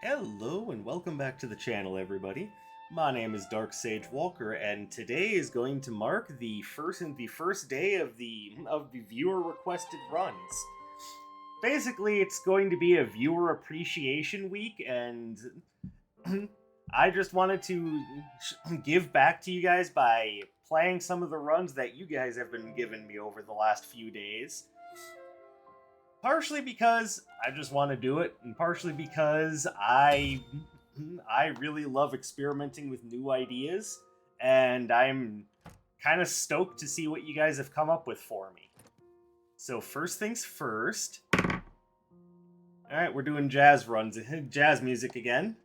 Hello and welcome back to the channel, everybody. My name is Dark Sage Walker, and today is going to mark the first day of the viewer requested runs. Basically, it's going to be a viewer appreciation week, and I just wanted to give back to you guys by playing some of the runs that you guys have been giving me over the last few days. Partially because I just want to do it, and partially because I really love experimenting with new ideas, and I'm kind of stoked to see what you guys have come up with for me. So first things first. Alright, we're doing jazz runs, jazz music again.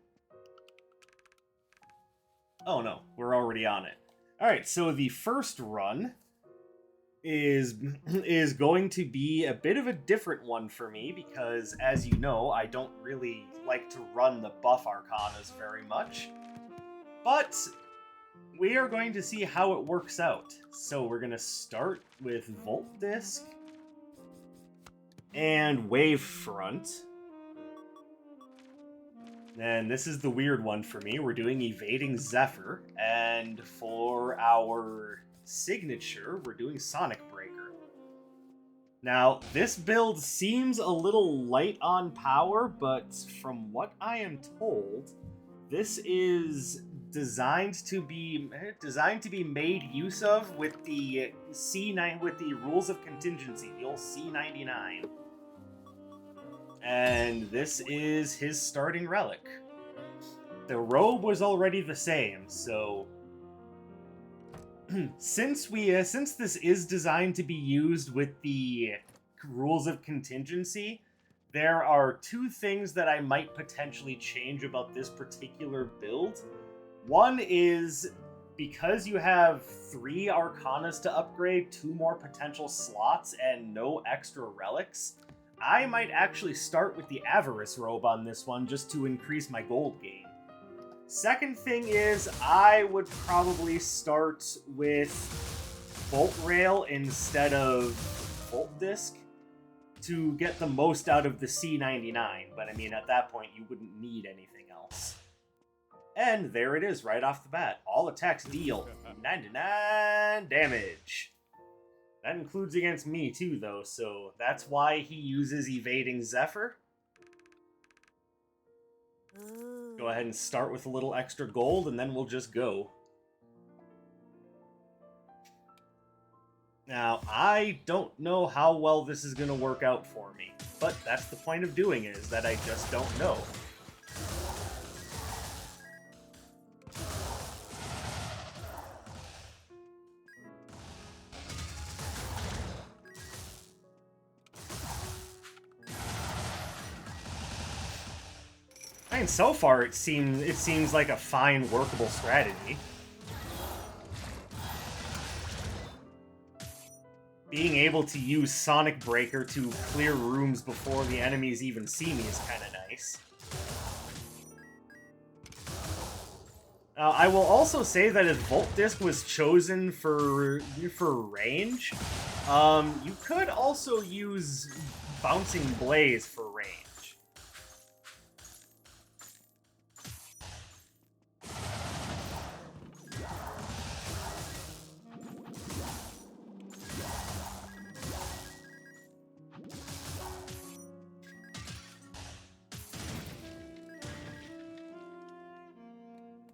Oh no, we're already on it. Alright, so the first run is going to be a bit of a different one for me because, as you know, I don't really like to run the buff arcanas very much. But we are going to see how it works out. So we're going to start with Volt Disc and Wavefront. And this is the weird one for me. We're doing Evading Zephyr, and for our signature, we're doing Sonic Breaker. Now, this build seems a little light on power, but from what I am told, this is designed to be made use of with the Rules of Contingency, the old C99. And this is his starting relic. The robe was already the same, so since this is designed to be used with the Rules of Contingency, there are two things that I might potentially change about this particular build. One is, because you have 3 Arcanas to upgrade, 2 more potential slots, and no extra relics, I might actually start with the Avarice robe on this one just to increase my gold gain. Second thing is, I would probably start with Volt Rail instead of Volt Disc to get the most out of the C99, but I mean, at that point, you wouldn't need anything else. And there it is, right off the bat. All attacks deal 99 damage. That includes against me, too, though, so that's why he uses Evading Zephyr. Go ahead and start with a little extra gold, and then we'll just go. Now, I don't know how well this is going to work out for me, but that's the point of doing it, is that I just don't know. I mean, so far it seems like a fine, workable strategy. Being able to use Sonic Breaker to clear rooms before the enemies even see me is kind of nice. I will also say that if Volt Disc was chosen for range, you could also use Bouncing Blaze for range.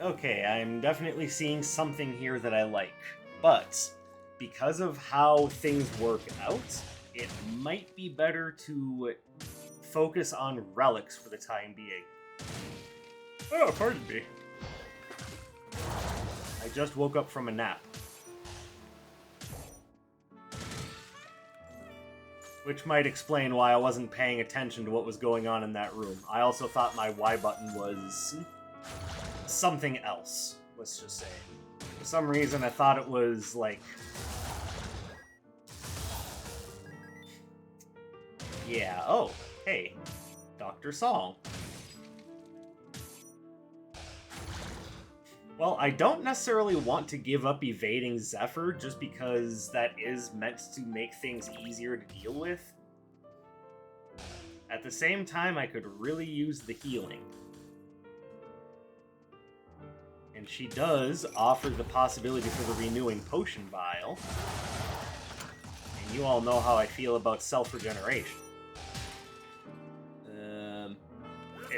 Okay, I'm definitely seeing something here that I like, but because of how things work out, it might be better to focus on relics for the time being. Oh, pardon me. I just woke up from a nap. Which might explain why I wasn't paying attention to what was going on in that room. I also thought my Y button was something else, let's just say. For some reason, I thought it was, like... Yeah, oh, hey, Dr. Song. Well, I don't necessarily want to give up Evading Zephyr just because that is meant to make things easier to deal with. At the same time, I could really use the healing. And she does offer the possibility for the renewing potion vial. And you all know how I feel about self-regeneration. There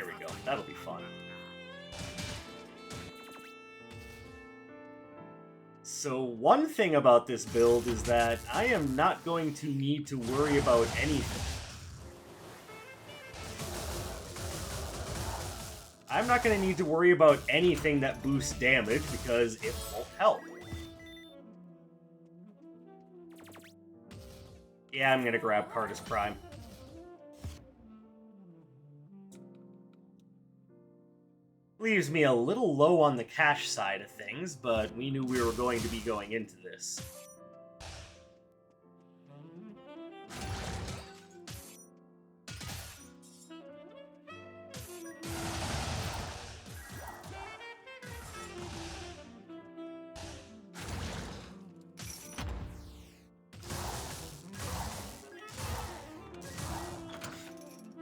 we go. That'll be fun. So one thing about this build is that I am not going to need to worry about anything. I'm not going to need to worry about anything that boosts damage because it won't help. Yeah, I'm going to grab Cardus Prime. Leaves me a little low on the cash side of things, but we knew we were going to be going into this.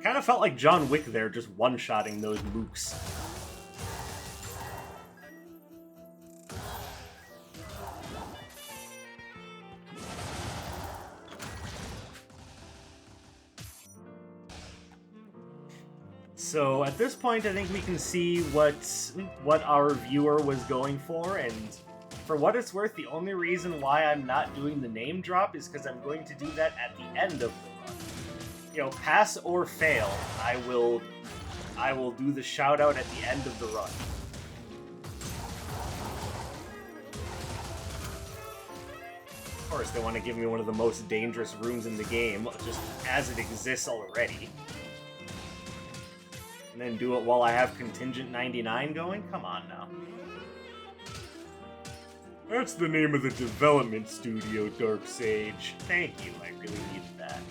Kind of felt like John Wick there, just one-shotting those mooks. So at this point, I think we can see what our viewer was going for, and for what it's worth, the only reason why I'm not doing the name drop is because I'm going to do that at the end of the run. You know, pass or fail, I will do the shout out at the end of the run. Of course, they want to give me one of the most dangerous rooms in the game, just as it exists already. And then do it while I have Contingent 99 going? Come on now. That's the name of the development studio, Dark Sage. Thank you, I really needed that.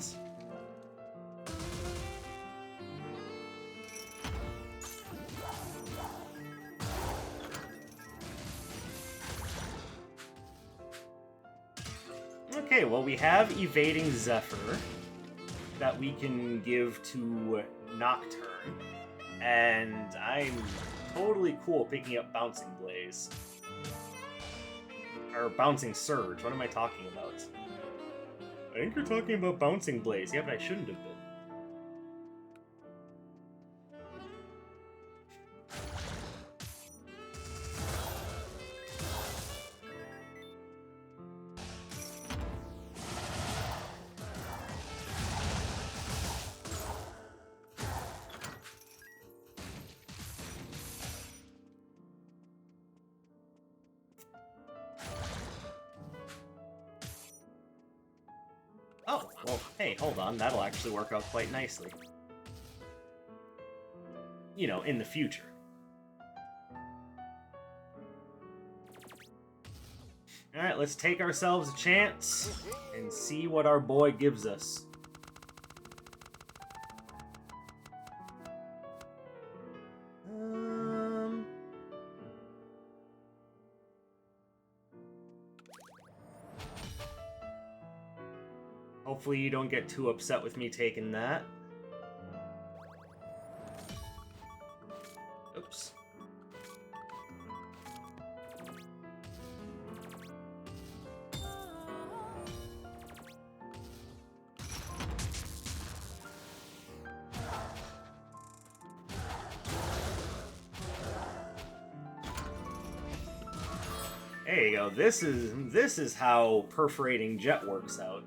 Okay, well, we have Evading Zephyr that we can give to Nocturne, and I'm totally cool picking up Bouncing Blaze. Or Bouncing Surge, what am I talking about? I think you're talking about Bouncing Blaze, yeah, but I shouldn't have been. Oh, well, hey, hold on, that'll actually work out quite nicely. You know, in the future. Alright, let's take ourselves a chance and see what our boy gives us. Hopefully you don't get too upset with me taking that. Oops. There you go. This is how Perforating Jet works out.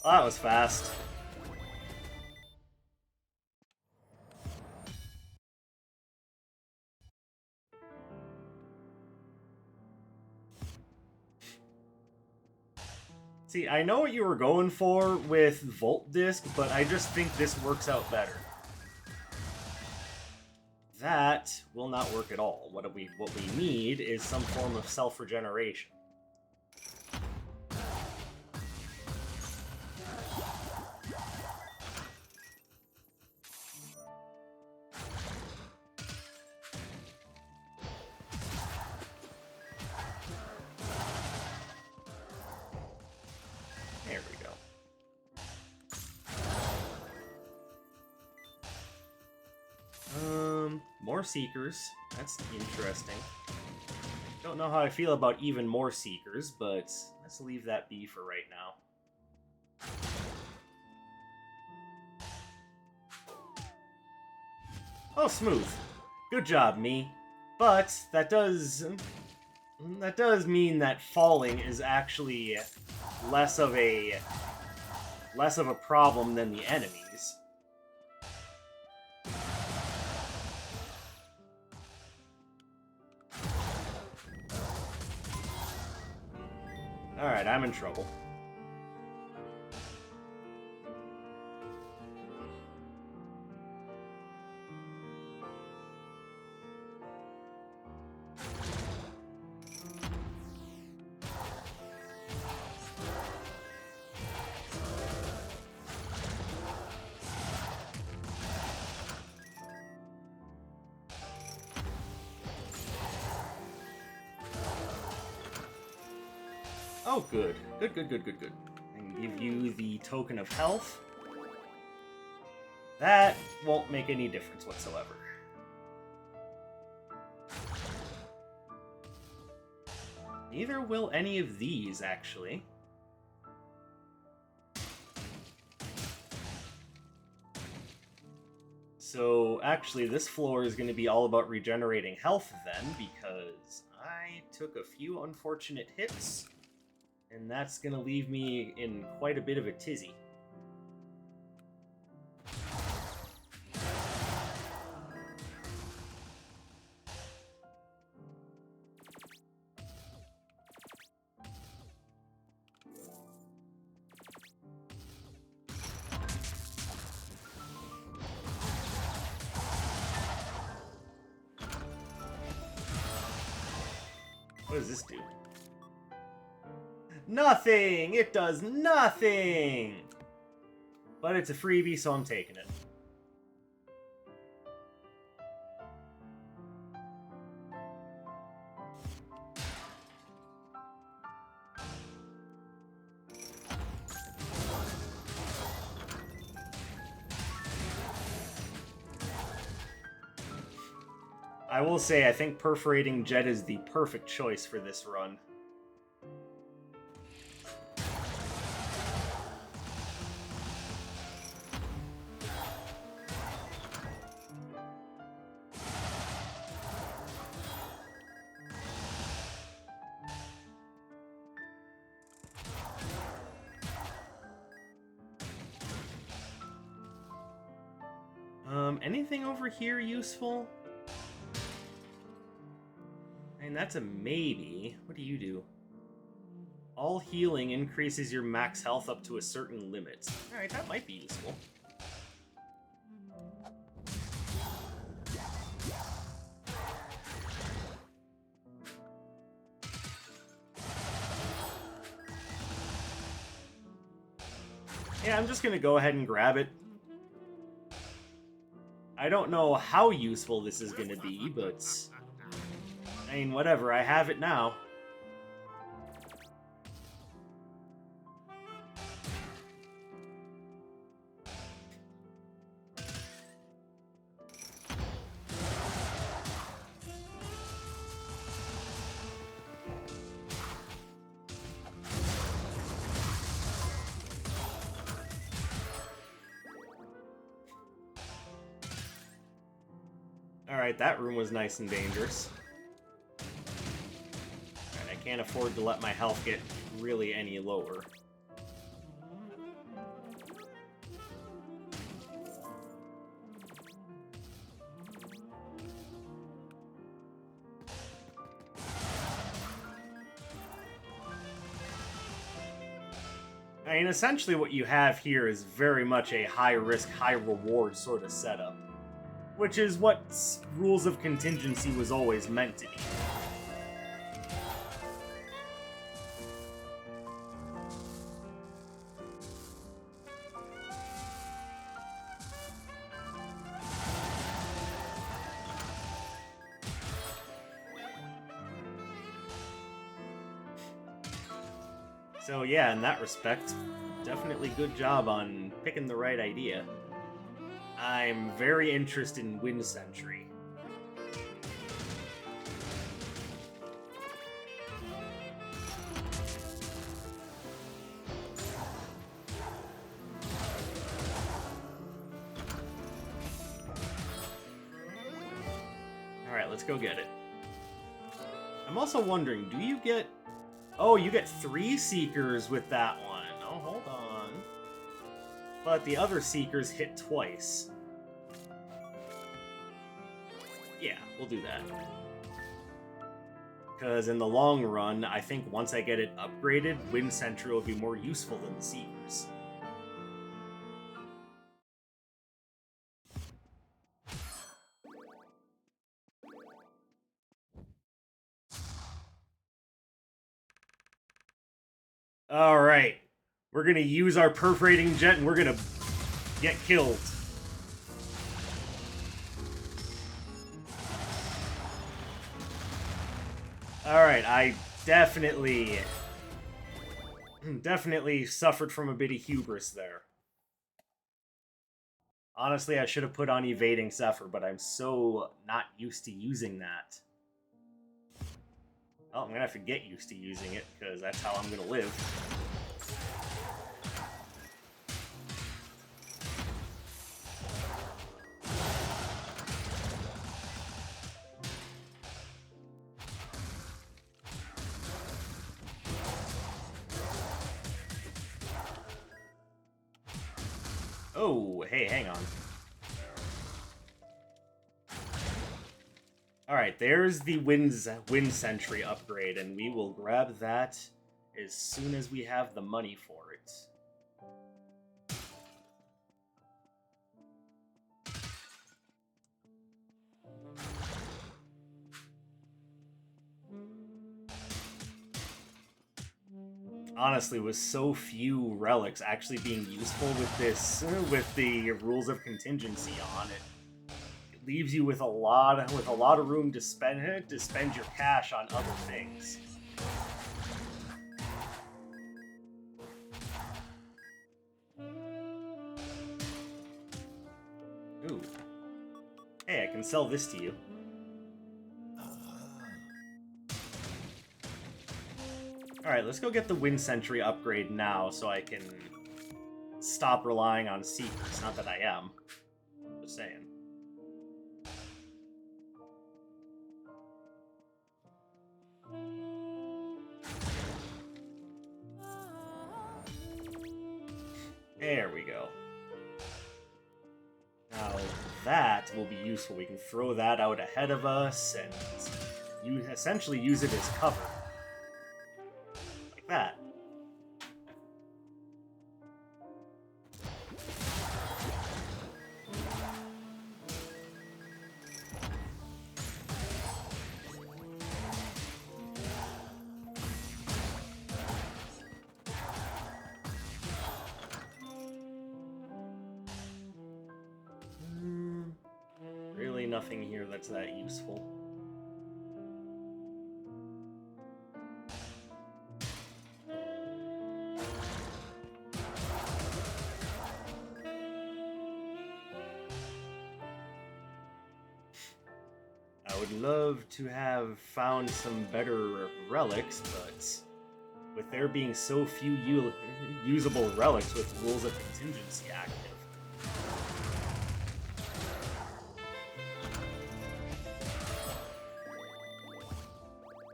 Oh, that was fast. See, I know what you were going for with Volt Disc, but I just think this works out better. That will not work at all. What we need is some form of self-regeneration. more Seekers. That's interesting. Don't know how I feel about even more Seekers, but let's leave that be for right now. Oh, smooth. Good job, me. But that does mean that falling is actually less of a problem than the enemies. Alright, I'm in trouble. Oh, good. Good. I can give you the token of health. That won't make any difference whatsoever. Neither will any of these, actually. So, actually, this floor is going to be all about regenerating health then, because I took a few unfortunate hits. And that's gonna leave me in quite a bit of a tizzy. What does this do? Nothing! It does nothing! But it's a freebie, so I'm taking it. I will say, I think Perforating Jet is the perfect choice for this run. Anything over here useful? I mean, that's a maybe. What do you do? All healing increases your max health up to a certain limit. Alright, that might be useful. Yeah, I'm just gonna go ahead and grab it. I don't know how useful this is gonna be, but... I mean, whatever, I have it now. Alright, that room was nice and dangerous. Alright, I can't afford to let my health get really any lower. I mean, essentially what you have here is very much a high-risk, high-reward sort of setup. Which is what Rules of Contingency was always meant to be. So yeah, in that respect, definitely good job on picking the right idea. I'm very interested in Wind Sentry. let's go get it. I'm also wondering, do you get... Oh, you get 3 Seekers with that one. Oh, hold on. But the other Seekers hit twice. Yeah, we'll do that. Because in the long run, I think once I get it upgraded, Wind Sentry will be more useful than the Seekers. Alright. We're gonna use our perforating jet and we're gonna get killed. Alright, I definitely suffered from a bit of hubris there. Honestly, I should have put on Evading Zephyr, but I'm so not used to using that. Well, I'm gonna have to get used to using it, because that's how I'm gonna live. Oh, hey, hang on. Alright, there's the Wind Sentry upgrade, and we will grab that as soon as we have the money for it. Honestly, with so few relics actually being useful with this, with the Rules of Contingency on it, leaves you with a lot of room to spend your cash on other things. Ooh. Hey, I can sell this to you. Alright, let's go get the Wind Sentry upgrade now so I can stop relying on Seekers. Not that I am. Just saying. There we go. Now that will be useful. We can throw that out ahead of us and you essentially use it as cover. Like that. Really nothing here that's that useful. I would love to have found some better relics, but with there being so few usable relics with Rules of Contingency active,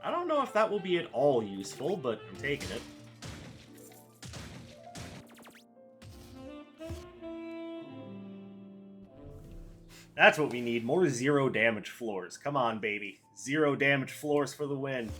I don't know if that will be at all useful, but I'm taking it. That's what we need, more 0 damage floors. Come on, baby. 0 damage floors for the win.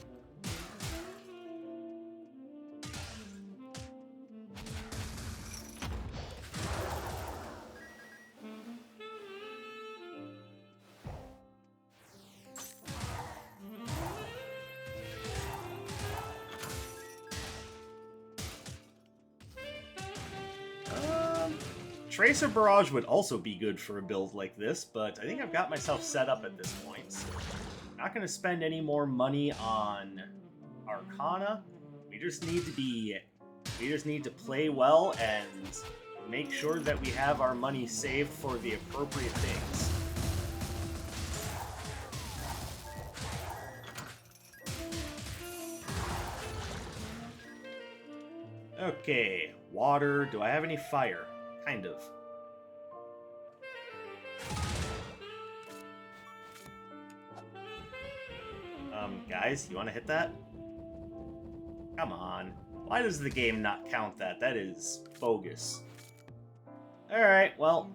Tracer Barrage would also be good for a build like this, but I think I've got myself set up at this point. So I'm not going to spend any more money on Arcana. We just need to play well and make sure that we have our money saved for the appropriate things. Okay, water. Do I have any fire? Kind of. guys. You want to hit that? Come on. Why does the game not count that? That is bogus. Alright, well,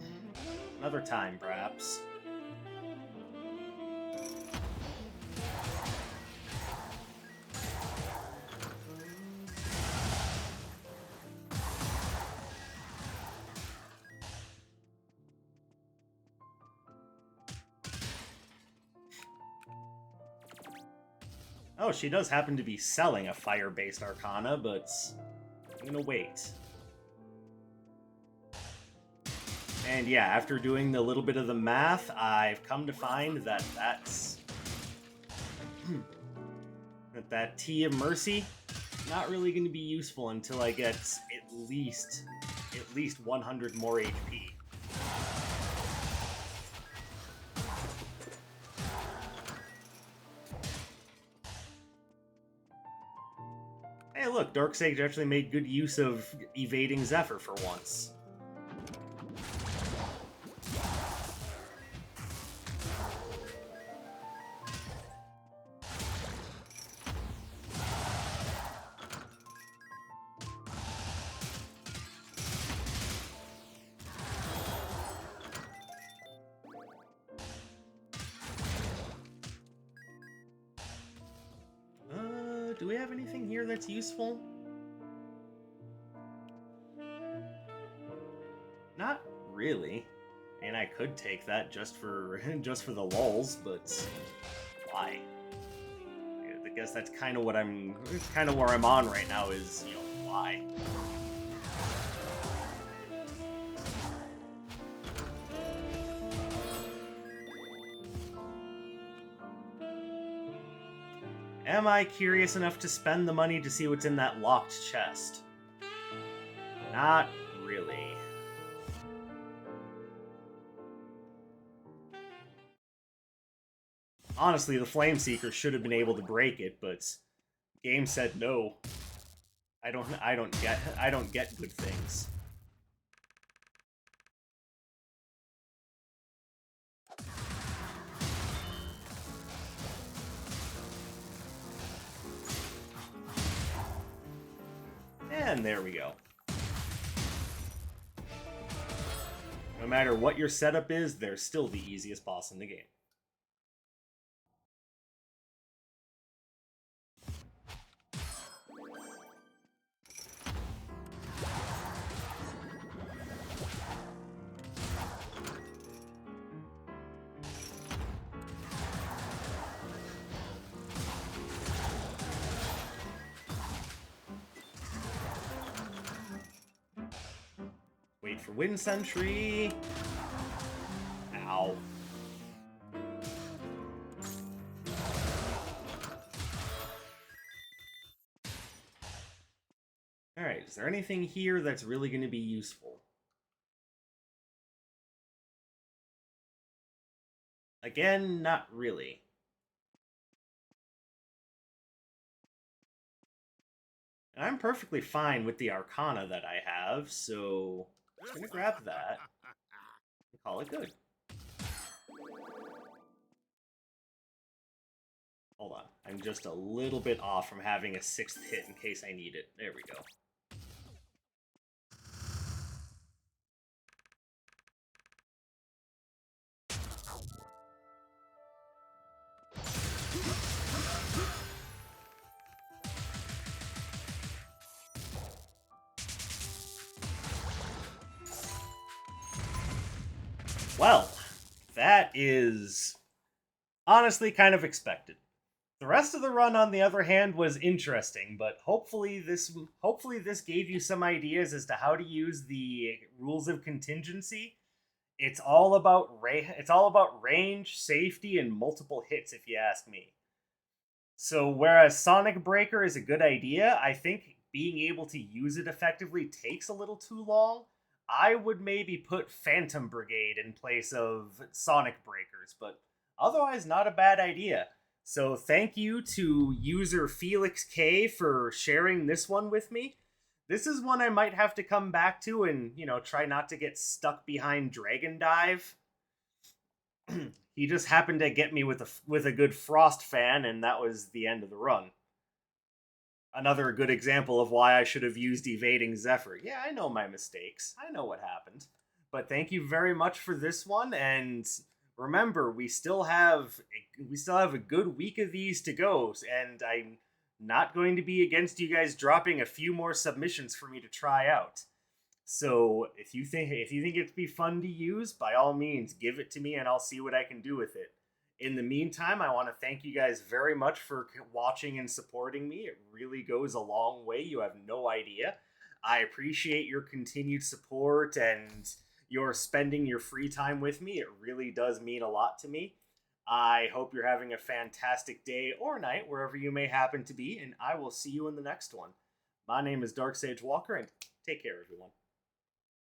another time, perhaps. Oh, she does happen to be selling a fire-based arcana, but I'm gonna wait. And yeah, after doing a little bit of the math, I've come to find that that Tea of Mercy not really going to be useful until I get at least 100 more HP. Hey, look, Darksage actually made good use of evading Zephyr for once. Do we have anything here that's useful? Not really. And I could take that just for the lulz, but why? I guess that's kind of where I'm on right now is, why? Am I curious enough to spend the money to see what's in that locked chest? Not really. Honestly, the Flameseeker should have been able to break it, but game said no. I don't get good things. And there we go. No matter what your setup is, they're still the easiest boss in the game. Wait for Wind Sentry. Ow. Alright, is there anything here that's really going to be useful? Again, not really. And I'm perfectly fine with the Arcana that I have, so I'm just gonna grab that and call it good. Hold on, I'm just a little bit off from having a 6th hit in case I need it. There we go. Well, that is honestly kind of expected. The rest of the run, on the other hand, was interesting, but hopefully this gave you some ideas as to how to use the Rules of Contingency. It's all about range, safety, and multiple hits, if you ask me. So whereas Sonic Breaker is a good idea, I think being able to use it effectively takes a little too long. I would maybe put Phantom Brigade in place of Sonic Breakers, but otherwise not a bad idea. So thank you to user Felix K for sharing this one with me. This is one I might have to come back to and, try not to get stuck behind Dragon Dive. He just happened to get me with a good frost fan, and that was the end of the run. Another good example of why I should have used evading Zephyr. Yeah, I know my mistakes. I know what happened. But thank you very much for this one, and remember, we still have a good week of these to go, and I'm not going to be against you guys dropping a few more submissions for me to try out. So if you think it'd be fun to use, by all means, give it to me and I'll see what I can do with it. In the meantime, I want to thank you guys very much for watching and supporting me. It really goes a long way. You have no idea. I appreciate your continued support and your spending your free time with me. It really does mean a lot to me. I hope you're having a fantastic day or night wherever you may happen to be, and I will see you in the next one. My name is Dark Sage Walker, and take care, everyone.